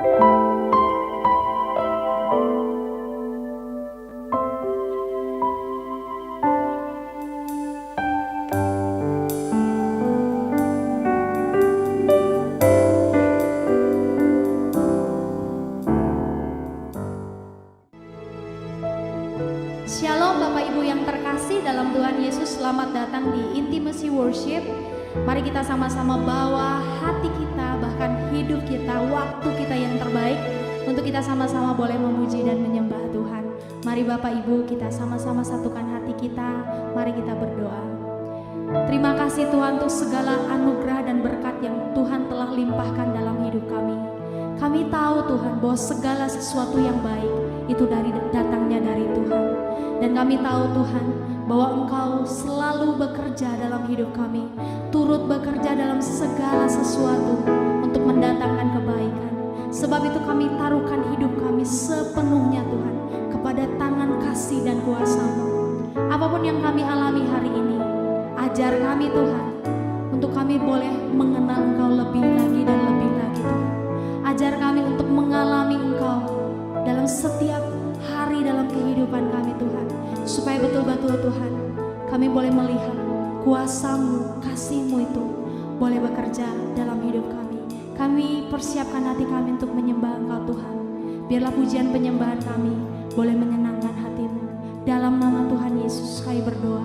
Shalom Bapak Ibu yang terkasih dalam Tuhan Yesus, selamat datang di Intimacy Worship. Mari kita sama-sama bawa hati kita, bahkan hidup kita, waktu kita yang terbaik untuk kita sama-sama boleh memuji dan menyembah Tuhan. Mari Bapak Ibu kita sama-sama satukan hati kita, mari kita berdoa. Terima kasih Tuhan untuk segala anugerah dan berkat yang Tuhan telah limpahkan dalam hidup kami. Kami tahu Tuhan bahwa segala sesuatu yang baik itu datangnya dari Tuhan. Dan kami tahu Tuhan bahwa Engkau selalu bekerja dalam hidup kami, turut bekerja dalam segala sesuatu untuk mendatangkan kebaikan. Sebab itu kami taruhkan hidup kami sepenuhnya Tuhan kepada tangan kasih dan kuasa-Mu. Apapun yang kami alami hari ini, ajar kami Tuhan untuk kami boleh mengenal Engkau lebih lagi dan lebih lagi Tuhan. Ajar kami untuk mengalami Engkau dalam setiap hari dalam kehidupan kami Tuhan, supaya betul-betul Tuhan kami boleh melihat kuasa-Mu, kasih-Mu itu boleh bekerja dalam hidup kami. Kami persiapkan hati kami untuk menyembah Engkau Tuhan. Biarlah pujian penyembahan kami boleh menyenangkan hati-Mu. Dalam nama Tuhan Yesus kami berdoa.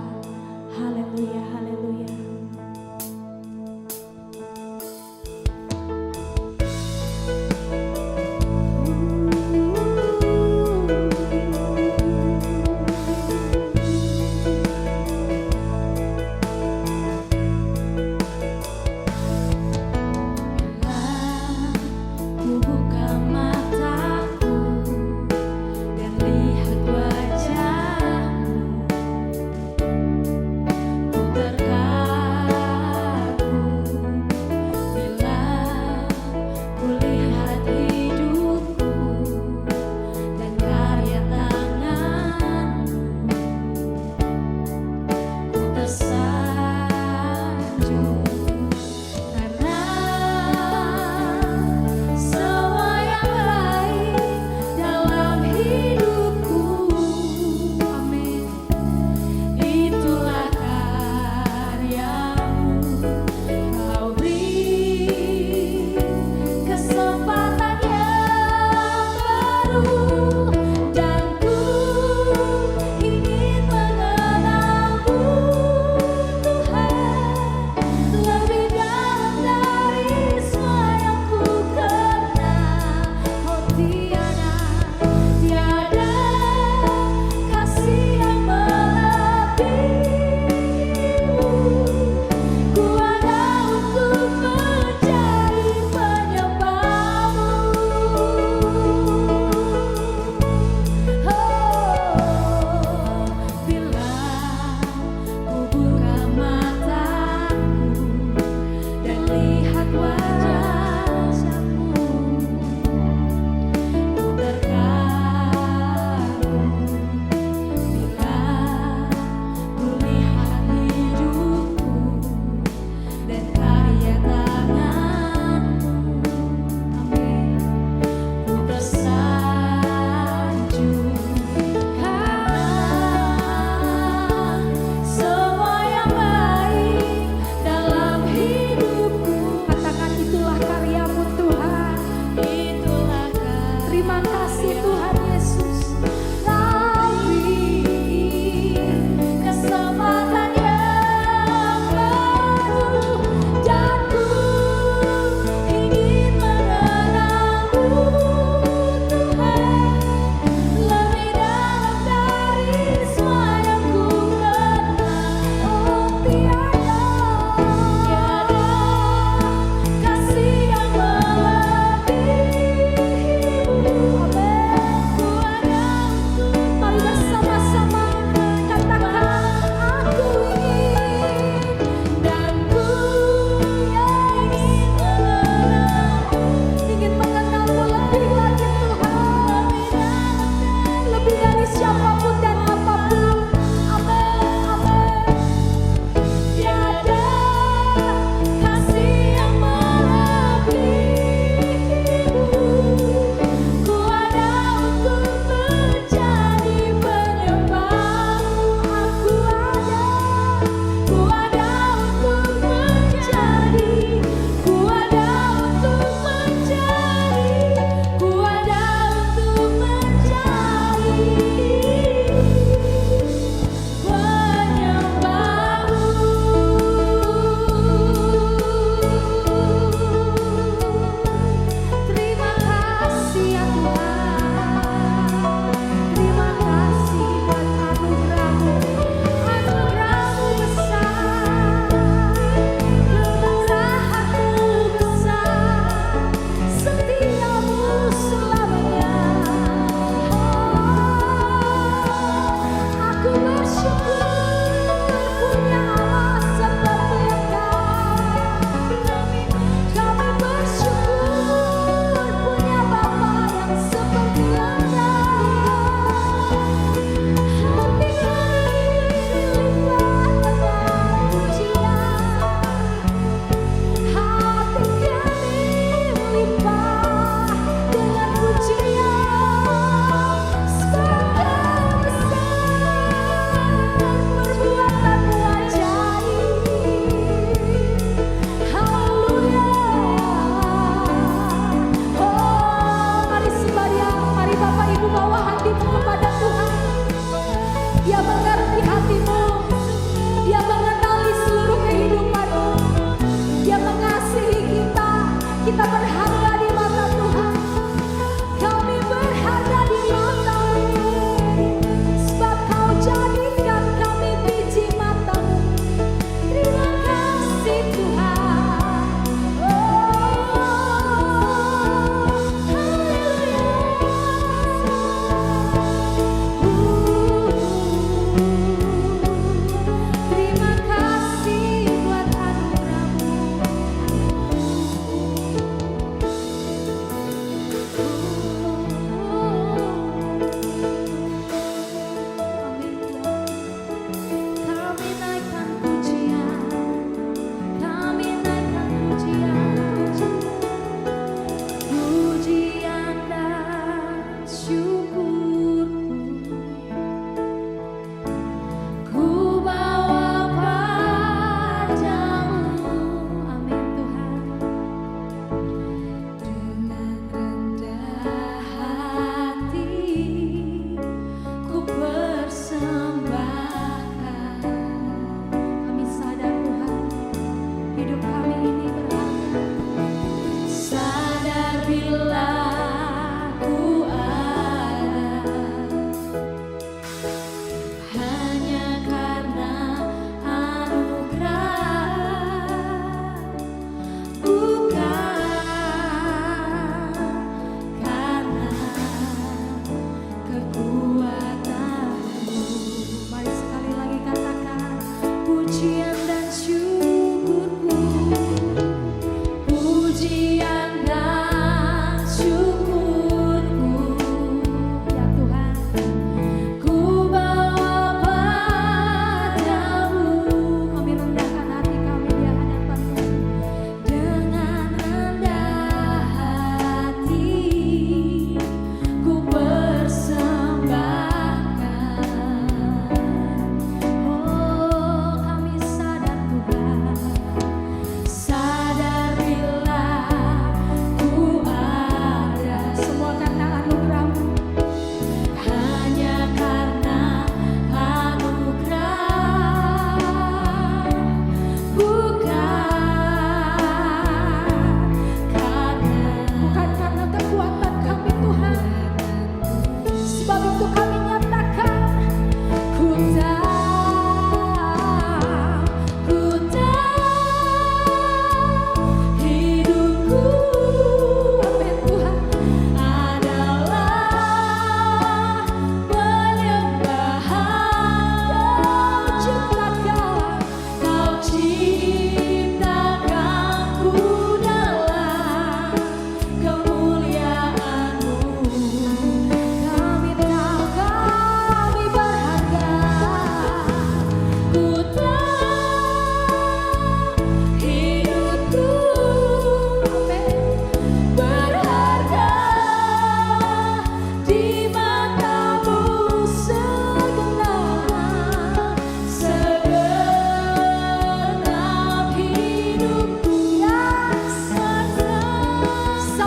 Haleluya, haleluya. Terkagum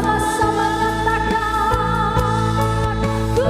sama-sama katakan, ku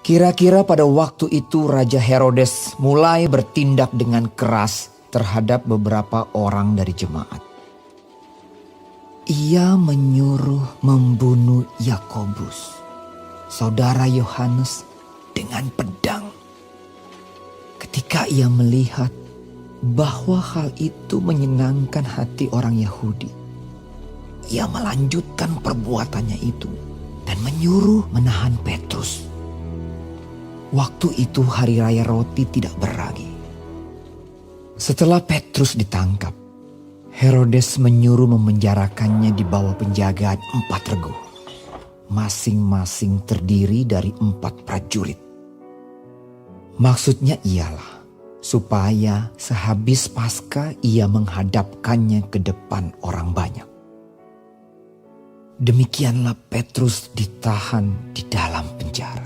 Kira-kira pada waktu itu Raja Herodes mulai bertindak dengan keras terhadap beberapa orang dari jemaat. Ia menyuruh membunuh Yakobus, saudara Yohanes, dengan pedang. Ketika ia melihat bahwa hal itu menyenangkan hati orang Yahudi, ia melanjutkan perbuatannya itu dan menyuruh menahan Petrus. Waktu itu hari raya roti tidak beragi. Setelah Petrus ditangkap, Herodes menyuruh memenjarakannya di bawah penjagaan 4 regu. Masing-masing terdiri dari 4 prajurit. Maksudnya ialah supaya sehabis Paskah ia menghadapkannya ke depan orang banyak. Demikianlah Petrus ditahan di dalam penjara.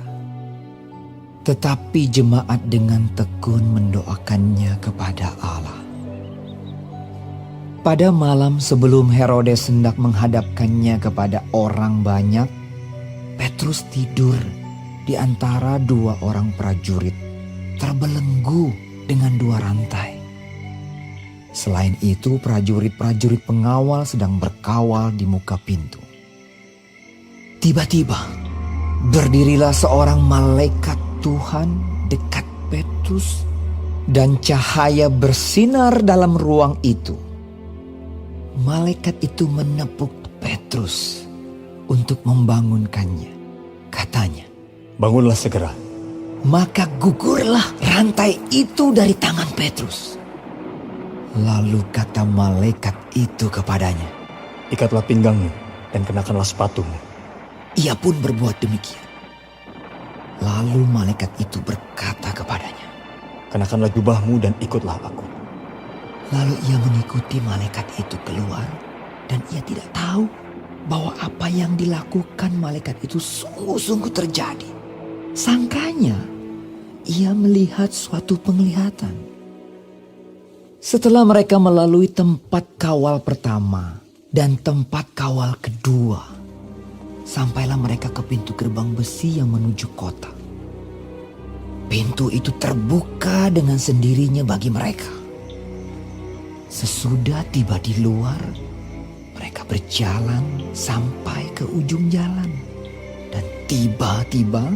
Tetapi jemaat dengan tekun mendoakannya kepada Allah. Pada malam sebelum Herodes hendak menghadapkannya kepada orang banyak, Petrus tidur di antara 2 orang prajurit, terbelenggu dengan 2 rantai. Selain itu, prajurit-prajurit pengawal sedang berkawal di muka pintu. Tiba-tiba, berdirilah seorang malaikat Tuhan dekat Petrus dan cahaya bersinar dalam ruang itu. Malaikat itu menepuk Petrus untuk membangunkannya. Katanya, "Bangunlah segera." Maka gugurlah rantai itu dari tangan Petrus. Lalu kata malaikat itu kepadanya, "Ikatlah pinggangmu dan kenakanlah sepatumu." Ia pun berbuat demikian. Lalu malaikat itu berkata kepadanya, "Kenakanlah jubahmu dan ikutlah aku." Lalu ia mengikuti malaikat itu keluar dan ia tidak tahu bahwa apa yang dilakukan malaikat itu sungguh-sungguh terjadi. Sangkanya ia melihat suatu penglihatan. Setelah mereka melalui tempat kawal pertama dan tempat kawal kedua, sampailah mereka ke pintu gerbang besi yang menuju kota. Pintu itu terbuka dengan sendirinya bagi mereka. Sesudah tiba di luar, mereka berjalan sampai ke ujung jalan. Dan tiba-tiba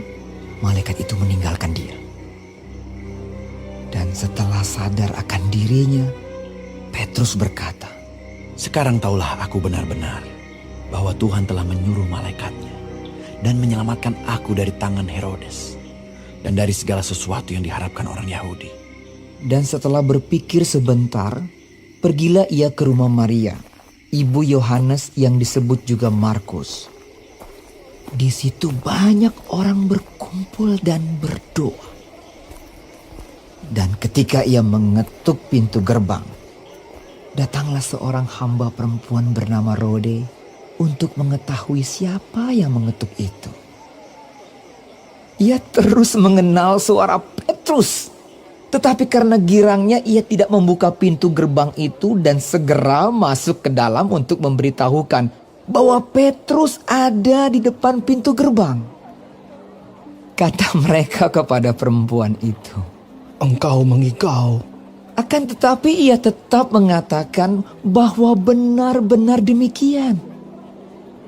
malaikat itu meninggalkan dia. Dan setelah sadar akan dirinya, Petrus berkata, Sekarang taulah aku benar-benar bahwa Tuhan telah menyuruh malaikatnya dan menyelamatkan aku dari tangan Herodes dan dari segala sesuatu yang diharapkan orang Yahudi. Dan setelah berpikir sebentar, pergilah ia ke rumah Maria, ibu Yohanes yang disebut juga Markus. Di situ banyak orang berkumpul dan berdoa. Dan ketika ia mengetuk pintu gerbang, datanglah seorang hamba perempuan bernama Rode untuk mengetahui siapa yang mengetuk itu. Ia terus mengenal suara Petrus. Tetapi karena girangnya ia tidak membuka pintu gerbang itu dan segera masuk ke dalam untuk memberitahukan bahwa Petrus ada di depan pintu gerbang. Kata mereka kepada perempuan itu, Engkau mengigau. akan tetapi ia tetap mengatakan bahwa benar-benar demikian.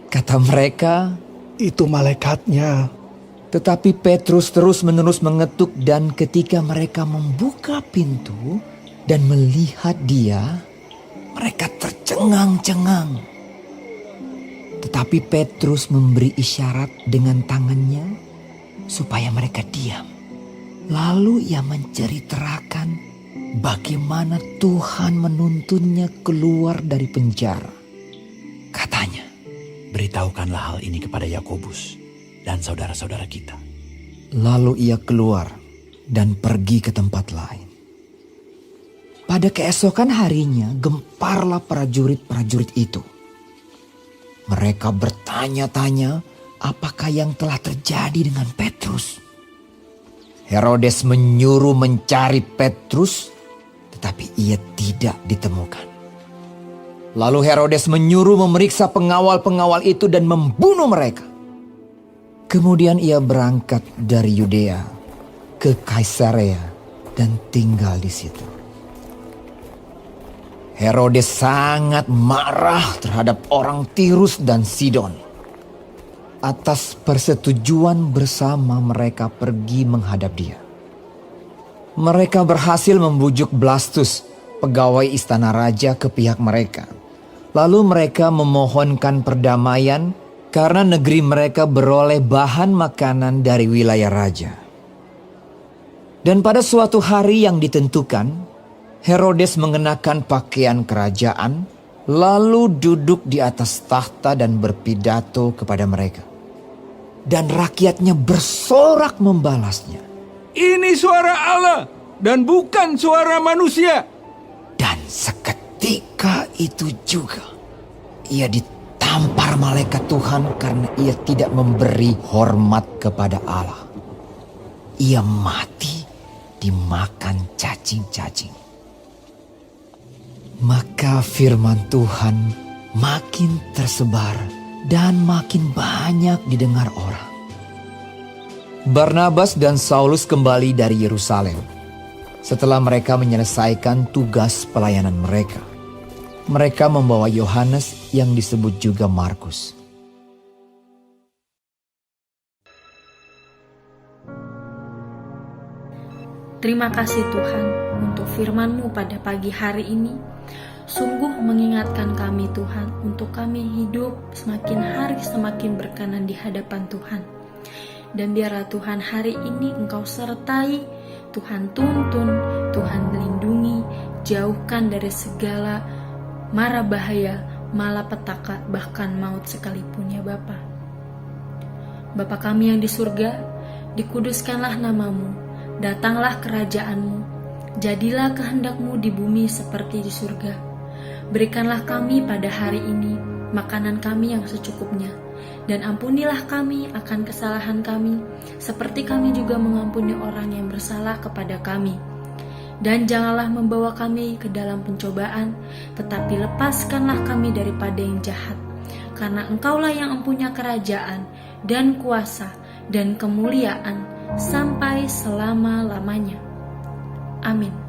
Kata mereka, Itu malaikatnya. tetapi Petrus terus-menerus mengetuk dan ketika mereka membuka pintu dan melihat dia, mereka tercengang-cengang. Tetapi Petrus memberi isyarat dengan tangannya supaya mereka diam. Lalu ia menceritakan bagaimana Tuhan menuntunnya keluar dari penjara. Katanya, Beritahukanlah hal ini kepada Yakobus dan saudara-saudara kita. lalu ia keluar dan pergi ke tempat lain. Pada keesokan harinya gemparlah prajurit-prajurit itu. Mereka bertanya-tanya apakah yang telah terjadi dengan Petrus. Herodes menyuruh mencari Petrus, tetapi ia tidak ditemukan. Lalu Herodes menyuruh memeriksa pengawal-pengawal itu dan membunuh mereka. Kemudian ia berangkat dari Yudea ke Kaisarea dan tinggal di situ. Herodes sangat marah terhadap orang Tirus dan Sidon. Atas persetujuan bersama mereka pergi menghadap dia. Mereka berhasil membujuk Blastus, pegawai istana raja, ke pihak mereka. Lalu mereka memohonkan perdamaian karena negeri mereka beroleh bahan makanan dari wilayah raja. Dan pada suatu hari yang ditentukan, Herodes mengenakan pakaian kerajaan, lalu duduk di atas tahta dan berpidato kepada mereka. Dan rakyatnya bersorak membalasnya. Ini suara Allah dan bukan suara manusia. Dan seketika itu juga ia ditampar malaikat Tuhan karena ia tidak memberi hormat kepada Allah. Ia mati dimakan cacing-cacing. Maka firman Tuhan makin tersebar dan makin banyak didengar orang. Barnabas dan Saulus kembali dari Yerusalem. Setelah mereka menyelesaikan tugas pelayanan mereka, mereka membawa Yohanes yang disebut juga Markus. Terima kasih Tuhan untuk firman-Mu pada pagi hari ini. Sungguh mengingatkan kami Tuhan untuk kami hidup semakin hari semakin berkenan di hadapan Tuhan. Dan biarlah Tuhan hari ini Engkau sertai, Tuhan tuntun, Tuhan lindungi, jauhkan dari segala mara bahaya, malapetaka, bahkan maut sekalipun ya Bapa. Bapa kami yang di surga, dikuduskanlah nama-Mu, datanglah kerajaan-Mu, jadilah kehendak-Mu di bumi seperti di surga. Berikanlah kami pada hari ini makanan kami yang secukupnya, dan ampunilah kami akan kesalahan kami, seperti kami juga mengampuni orang yang bersalah kepada kami. Dan janganlah membawa kami ke dalam pencobaan, tetapi lepaskanlah kami daripada yang jahat. Karena Engkaulah yang mempunyai kerajaan, dan kuasa, dan kemuliaan, sampai selama-lamanya. Amin.